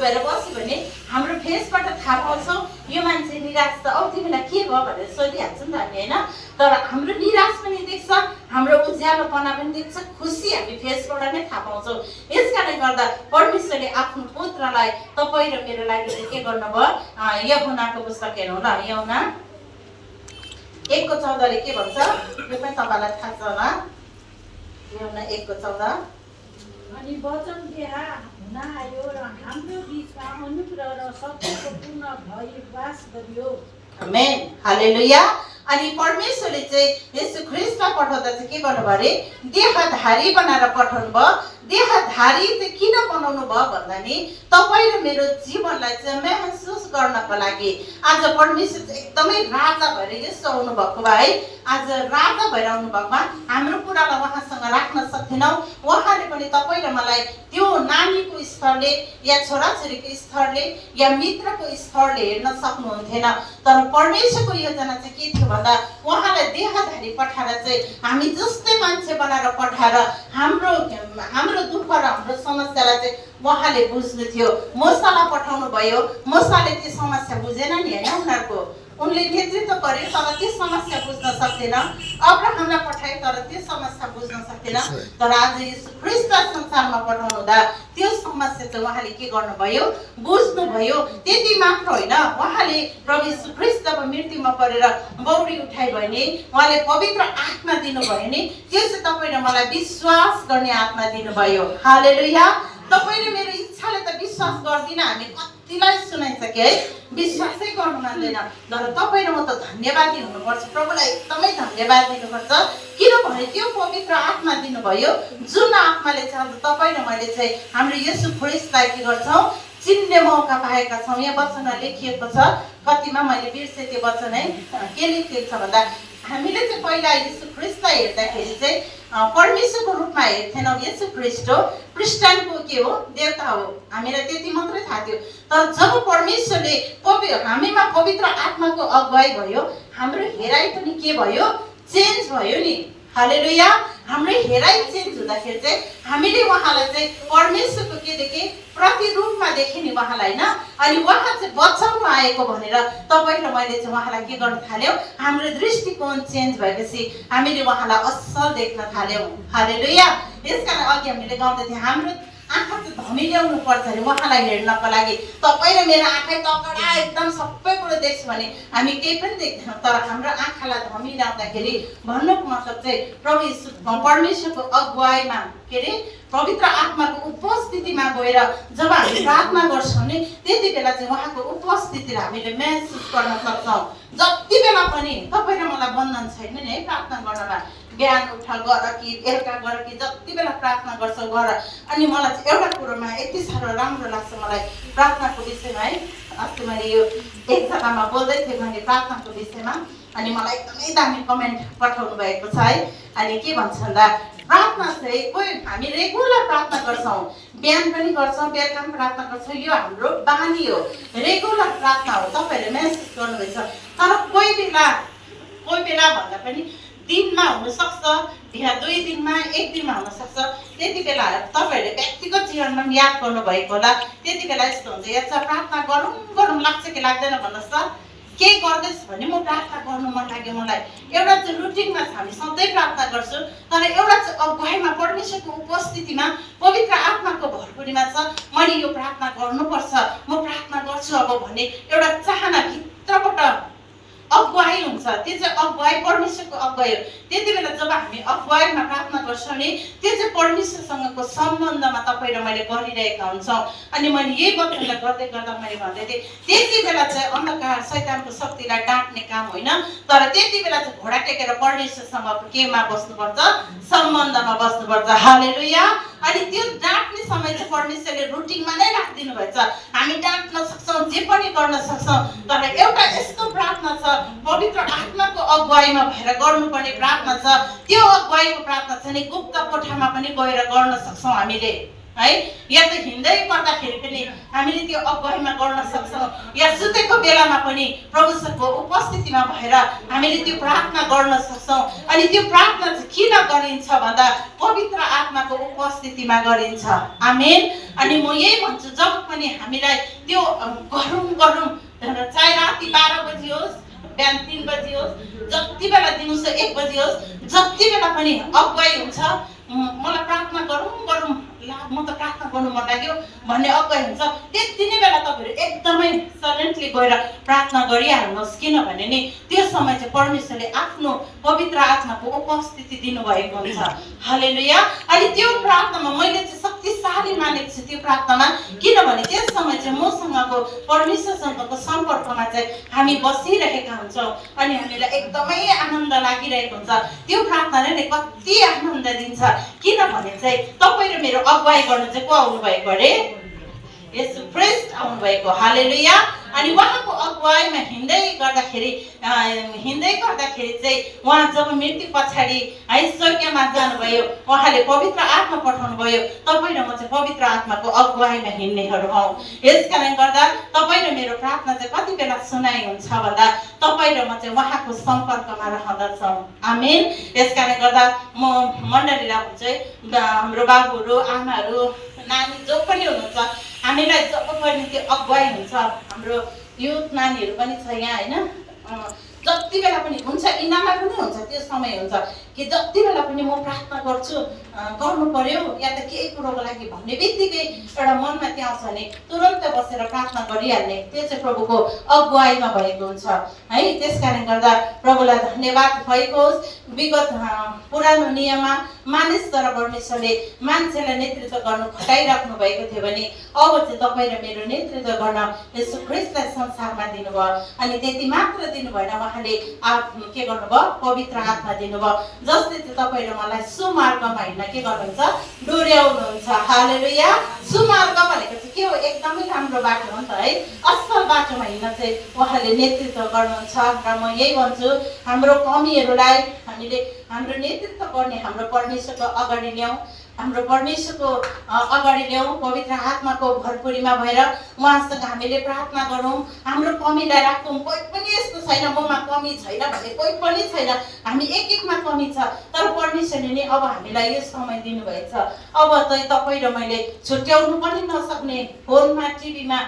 भएर बस्यो भने हाम्रो फेसबाट थाहा पाउँछौँ यो मान्छे निराश छ, औ तिमीलाई के भयो भनेर सोधिहाल्छौँ नि त हामी, होइन? तर हाम्रो निराश पनि देख्छ, हाम्रो उज्यालोपना पनि देख्छ, खुसी हामी फेसबाट नै थाहा पाउँछौँ। यस कारणले गर्दा परमेश्वरले आफ्नो पुत्रलाई तपाईँ र मेरो लागि के गर्नुभयो? यूहन्नाको पुस्तक हेरौँ ल, यूहन्ना 1:14 के भन्छ? यो पनि तपाईँलाई थाहा छ होला। यूहन्ना 1:14 अनि वचन देहा हुन आयो र हाम्रो बीचमा अनुग्रह र सत्यको पूर्ण भई वास गरियो। आमेन, हालेलुया। अनि परमेश्वरले चाहिँ येशू ख्रीष्टलाई पठाउँदा चाहिँ के गर्नुभयो अरे? देहधारी बनाएर पठाउनु भयो। देहधारी चाहिँ किन बनाउनु भयो भन्दा नि तपाईँ र मेरो जीवनलाई चाहिँ महसुस गर्नको लागि। आज परमेश्वर चाहिँ एकदमै राजा भएर यसो आउनु भएको भए है, आज राजा भएर आउनु भएकोमा हाम्रो कुरालाई उहाँसँग राख्न सक्दैनौँ। उहाँले पनि तपाईँ र मलाई त्यो नानीको स्तरले या छोराछोरीको स्तरले या मित्रको स्तरले हेर्न सक्नुहुन्थेन। तर परमेश्वरको योजना चाहिँ के थियो भन्दा उहाँलाई देहधारी पठाएर चाहिँ हामी जस्तै मान्छे बनाएर पठाएर हाम्रो दुःख र हाम्रो समस्यालाई चाहिँ उहाँले बुझ्नु थियो। मूसालाई पठाउनु भयो, मूसाले त्यो समस्या बुझेन नि, होइन? उनीहरूको उनले नेतृत्व गर्यो तर त्यो समस्या बुझ्न सक्दैन। अब्राहमलाई पठाए तर त्यो समस्या बुझ्न सक्दैन। तर आज येशू ख्रीष्टलाई संसारमा पठाउनु हुँदा त्यो समस्या चाहिँ उहाँले के गर्नुभयो? बुझ्नुभयो। त्यति मात्र होइन, उहाँले प्रभु येशू ख्रीष्ट जब मृत्युमा परेर बौडी उठाइयो भने उहाँले पवित्र आत्मा दिनुभयो नि, त्यो चाहिँ तपाईँ र मलाई विश्वास गर्ने आत्मा दिनुभयो। हालेलुया। तपाईँ र मेरो इच्छाले त विश्वास गर्दिन, हामी कतिलाई सुनाइसके है, विश्वासै गर्नु मान्दैन। तर तपाईँ र म त धन्यवादी हुनुपर्छ, प्रभुलाई एकदमै धन्यवाद दिनुपर्छ। किनभने त्यो पवित्र आत्मा दिनुभयो, जुन आत्माले चाहिँ आज तपाईँ र मैले चाहिँ हाम्रो येशू ख्रीष्टलाई के गर्छौँ? चिन्ने मौका पाएका छौँ। यहाँ वचनमा लेखिएको छ, कतिमा मैले बिर्सेँ त्यो वचन है, के लेखिएको छ भन्दा हामीले चाहिँ पहिला येशू ख्रीष्टलाई हेर्दाखेरि चाहिँ परमेश्वरको रूपमा हेर्थेनौँ। येशू ख्रीष्ट हो, क्रिस्चियनको के हो? देवता हो। हामीलाई त्यति मात्रै थाहा थियो। तर जब परमेश्वरले हामीमा पवित्र आत्माको अगुवाई भयो, हाम्रो हेराइ पनि के भयो? चेन्ज भयो नि। हालेलुया। हाम्रो हेराइ चेन्ज हुँदाखेरि चाहिँ हामीले उहाँलाई चाहिँ परमेश्वरको के देखे? प्रतिरूपमा देखेँ नि उहाँलाई, होइन? अनि उहाँ चाहिँ बचाउनु आएको भनेर तपाईँ र मैले चाहिँ उहाँलाई के गर्न थाल्यौँ? हाम्रो दृष्टिकोण चेन्ज भएपछि हामीले उहाँलाई असल देख्न थाल्यौँ। हालेलुया। यसकारण अघि हामीले गाउँदै थियौँ, हाम्रो आँखा चाहिँ धमिल्याउनु पर्छ अरे उहाँलाई हेर्नको लागि। तपाईँ र मेरो आँखा तगडा एकदम सबै कुरो देख्छु भने हामी केही पनि देख्दैनौँ। तर हाम्रो आँखालाई धमिल्याउँदाखेरि भन्नुको मतलब चाहिँ प्रभु परमेश्वरको अगुवाईमा के अरे पवित्र आत्माको उपस्थितिमा गएर जब हामी प्रार्थना गर्छौँ नि त्यति बेला चाहिँ उहाँको उपस्थितिलाई हामीले महसुस गर्न सक्छौँ। जति बेला पनि तपाईँ र मलाई बन्धन छैन नि है प्रार्थना गर्नमा। बिहान उठ गर कि बेलुका गर कि जति बेला प्रार्थना गर्छौ गर। अनि मलाई चाहिँ एउटा कुरोमा यति साह्रो राम्रो लाग्छ मलाई प्रार्थनाको विषयमा है। अस्ति मैले यो एक जग्गामा बोल्दै थिएँ मैले प्रार्थनाको विषयमा, अनि मलाई एकदमै दामी कमेन्ट पठाउनु भएको छ है। अनि के भन्छ भन्दा प्रार्थना चाहिँ कोही हामी रेगुलर प्रार्थना गर्छौँ, बिहान पनि गर्छौँ, बेलुका पनि प्रार्थना गर्छौँ, यो हाम्रो बानी हो, रेगुलर प्रार्थना हो। तपाईँहरूले महसुस गर्नुभएछ। तर कोही बेला भन्दा पनि दिनमा हुनसक्छ या 2 दिनमा 1 दिनमा हुनसक्छ। त्यति बेला तपाईँहरूले व्यक्तिगत जीवनमा पनि याद गर्नुभएको होला। त्यति बेला यस्तो हुन्छ, यता प्रार्थना गरौँ लाग्छ कि लाग्दैन भन्नुहोस् त? केही गर्दैछु भने म प्रार्थना गर्नु मन लाग्यो मलाई। एउटा चाहिँ रुटिनमा हामी सधैँ प्रार्थना गर्छु, तर एउटा चाहिँ अगुवाईमा परमेश्वरको उपस्थितिमा पवित्र आत्माको भरपुरीमा छ मैले यो प्रार्थना गर्नुपर्छ, म प्रार्थना गर्छु अब भन्ने एउटा चाहना भित्रबाट अगुवाई हुन्छ। त्यो चाहिँ अगुवाई परमेश्वरको अगुवाई हो। त्यति बेला जब हामी अगुवाईमा प्रार्थना गर्छौँ नि त्यो चाहिँ परमेश्वरसँगको सम्बन्धमा तपाईँ र मैले गरिरहेका हुन्छौँ। अनि मैले यही वचनलाई गर्दै गर्दा मैले भन्दै थिएँ त्यति बेला चाहिँ अन्धकार शैतानको शक्तिलाई डाँट्ने काम होइन, तर त्यति बेला चाहिँ घोडा टेकेर परमेश्वरसँगको केमा बस्नुपर्छ? सम्बन्धमा बस्नुपर्छ। हालेलुया। अनि त्यो डाँट्ने समय चाहिँ परमेश्वरले रुटिनमा नै राखिदिनु भएछ। हामी डाँट्न सक्छौँ, जे पनि गर्न सक्छौँ, तर एउटा यस्तो प्रार्थना छ पवित्र आत्माको अगुवाईमा भएर गर्नुपर्ने प्रार्थना छ। त्यो अगुवाईको प्रार्थना चाहिँ नि गुप्त कोठामा पनि गएर गर्न सक्छौँ हामीले। है, या त हिँड्दै गर्दाखेरि पनि हामीले त्यो अगुवाईमा गर्न सक्छौँ, या सुतेको बेलामा पनि प्रभुसँगको उपस्थितिमा भएर हामीले त्यो प्रार्थना गर्न सक्छौँ। अनि त्यो प्रार्थना चाहिँ किन गरिन्छ भन्दा पवित्र आत्माको उपस्थितिमा गरिन्छ। आमेन। अनि म यही भन्छु, जब पनि हामीलाई त्यो गरौँ चाहे राति 12 बजी होस्, बिहान 3 बजी होस्, जति बेला दिउँसो 1 बजी होस्, जति बेला पनि अगुवाई हुन्छ, मलाई प्रार्थना गरौँ ला म त प्रार्थना गर्नु मन लाग्यो भन्ने अगुवाई हुन्छ, त्यति नै बेला तपाईँहरू एकदमै साइलेन्टली गएर प्रार्थना गरिहाल्नुहोस्। किनभने नि त्यो समय चाहिँ परमेश्वरले आफ्नो पवित्र आत्माको उपस्थिति दिनुभएको हुन्छ। हालेलुया। अनि त्यो प्रार्थनामा मैले चाहिँ शक्तिशाली मानेको छु त्यो प्रार्थनामा, किनभने त्यस समय चाहिँ मसँगको परमेश्वरसँगको सम्पर्कमा चाहिँ हामी बसिरहेका हुन्छौँ अनि हामीलाई एकदमै आनन्द लागिरहेको हुन्छ। त्यो प्रार्थनाले कति आनन्द दिन्छ, किनभने चाहिँ तपाईँ र मेरो अगुवाई गर्नु चाहिँ को आउनु भएको अरे? येशू ख्रीष्ट आउनु भएको। हालेलुया। अनि उहाँको अगुवाईमा हिँड्दै गर्दाखेरि चाहिँ उहाँ जब मृत्यु पछाडि है स्वर्गमा जानुभयो, उहाँले पवित्र आत्मा पठाउनु भयो। तपाईँ र म चाहिँ पवित्र आत्माको अगुवाईमा हिँड्नेहरू हौँ। यसकारण गर्दा तपाईँ र मेरो प्रार्थना चाहिँ कति बेला सुनाइ हुन्छ भन्दा तपाईँ र म चाहिँ उहाँको सम्पर्कमा रहँदछौँ। आमेन। यसकारण गर्दा म मण्डलीलाई हुन्छ हाम्रो बाबुहरू, आमाहरू, नानी जो पनि हुनुहुन्छ, हामीलाई जब पनि त्यो अगुवाई हुन्छ, हाम्रो युथ नानीहरू पनि छ यहाँ होइन, जति बेला पनि हुन्छ, इनाममा पनि हुन्छ, त्यो समय हुन्छ कि जति बेला पनि म प्रार्थना गर्छु, गर्नु पर्यो या त केही कुरोको लागि भन्ने बित्तिकै एउटा मनमा त्यो आउँछ भने तुरन्त बसेर प्रार्थना गरिहाल्ने, त्यो चाहिँ प्रभुको अगुवाईमा भएको हुन्छ है। त्यसकारण गर्दा प्रभुलाई धन्यवाद भएको होस्। विगत पुरानो नियममा मानिसद्वारा परमेश्वरले मान्छेलाई नेतृत्व गर्नु खटाइराख्नु भएको थियो भने अब चाहिँ तपाईँ र मेरो नेतृत्व गर्न येशू ख्रीष्टलाई संसारमा दिनुभयो। अनि त्यति मात्र दिनु भएन, उहाँले के गर्नुभयो? पवित्र आत्मा दिनुभयो, जसले चाहिँ तपाईँ र मलाई सुमार्गमा हिँड्न के गर्नुहुन्छ? डोर्याउनुहुन्छ। हालेलुया। सुमार्ग भनेको चाहिँ के हो? एकदमै राम्रो बाटो हो नि त है। असल बाटोमा हिँड्न चाहिँ उहाँले नेतृत्व गर्नुहुन्छ। र म यही भन्छु, हाम्रो कमीहरूलाई हामीले हाम्रो नेतृत्व गर्ने हाम्रो परमेश्वरको अगाडि ल्याउँ, हाम्रो परमेश्वरको अगाडि ल्याउँ, पवित्र आत्माको भरपुरीमा भएर उहाँसँग हामीले प्रार्थना गरौँ, हाम्रो कमीलाई राखौँ। कोही पनि यस्तो छैन ममा कमी छैन भन्ने कोही पनि छैन, हामी एक एकमा कमी छ, तर परमेश्वरले नै अब हामीलाई यो समय दिनुभएछ। अब चाहिँ तपाईँ र मैले छुट्याउनु पनि नसक्ने फोनमा टिभीमा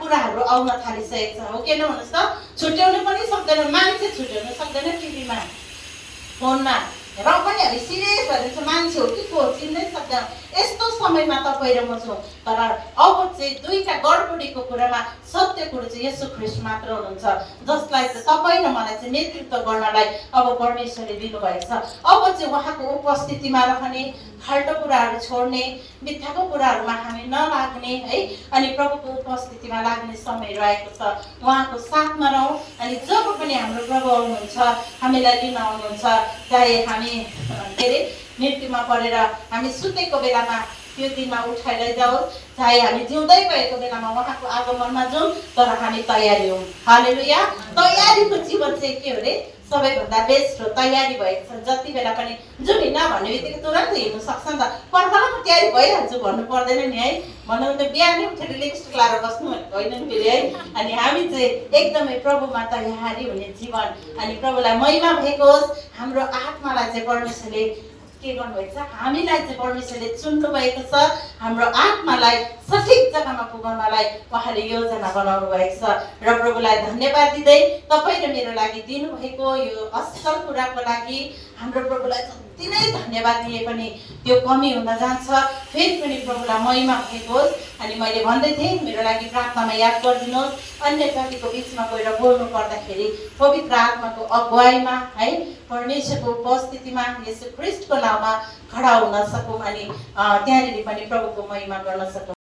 कुराहरू आउन थालिसकेको छ, हो कि भन्नुहोस् त? छुट्याउनु पनि सक्दैन, मान्छे छुट्याउनु सक्दैन टिभीमा फोनमा, र पनि हामी सिरियस भएर चाहिँ मान्छे हो कि को चिन्नै सक्दैन। यस्तो समयमा तपाईँ र म छौँ, तर अब चाहिँ दुईटा गडबडीको कुरामा सत्य कुरो चाहिँ येशू ख्रीष्ट मात्र हुनुहुन्छ, जसलाई चाहिँ तपाईँ र मलाई चाहिँ नेतृत्व गर्नलाई अब परमेश्वरले दिनुभएको छ। अब चाहिँ उहाँको उपस्थितिमा रहने, फाल्टो कुराहरू छोड्ने, मिथ्याको कुराहरूमा हामी नलाग्ने है, अनि प्रभुको उपस्थितिमा लाग्ने समय रहेको छ। उहाँको साथमा रहौँ। अनि जब पनि हाम्रो प्रभु आउनुहुन्छ, हामीलाई लिन आउनुहुन्छ, चाहे हामी के अरे मृत्युमा परेर हामी सुतेको बेलामा त्यो दिनमा उठाइ लैजाओस्, चाहे हामी जिउँदै गएको बेलामा उहाँको आगमनमा जाउँ, तर हामी तयारी हौँ। हालेलुया। तयारीको जीवन चाहिँ के हो रे? सबैभन्दा बेस्ट हो। तयारी भएको छ, जति बेला पनि जुन हिँड्न भन्ने बित्तिकै तुरन्त हिँड्नु सक्छ नि त। पर्खाला म तयारी भइहाल्छु भन्नु पर्दैन नि है। भन्नु भने बिहानै उठेर लिपस्टिक लाएर बस्नु भनेको होइन नि फेरि है। अनि हामी चाहिँ एकदमै प्रभुमा तयारी हुने जीवन, अनि प्रभुलाई महिमा भएको होस्। हाम्रो आत्मालाई चाहिँ परमेश्वरले के गर्नुभएको छ? हामीलाई चाहिँ परमेश्वरले चुन्नु भएको छ। हाम्रो आत्मालाई सठिक जग्गामा पुगाउनलाई उहाँले योजना बनाउनु भएको छ। र प्रभुलाई धन्यवाद दिँदै तपाईँ र मेरो लागि दिनुभएको यो असल कुराको लागि हाम्रो प्रभुलाई जति नै धन्यवाद दिए पनि त्यो कमी हुन जान्छ। फेरि पनि प्रभुलाई महिमा भएको होस्। अनि मैले भन्दै थिएँ, मेरो लागि प्रार्थनामा याद गरिदिनुहोस्। अन्य जातिको बिचमा गएर बोल्नु पर्दाखेरि पवित्र आत्माको अगुवाईमा है, परमेश्वरको उपस्थितिमा येशू ख्रीष्टको नाममा खडा हुन सकौँ, अनि त्यहाँनिर पनि प्रभुको महिमा गर्न सकौँ।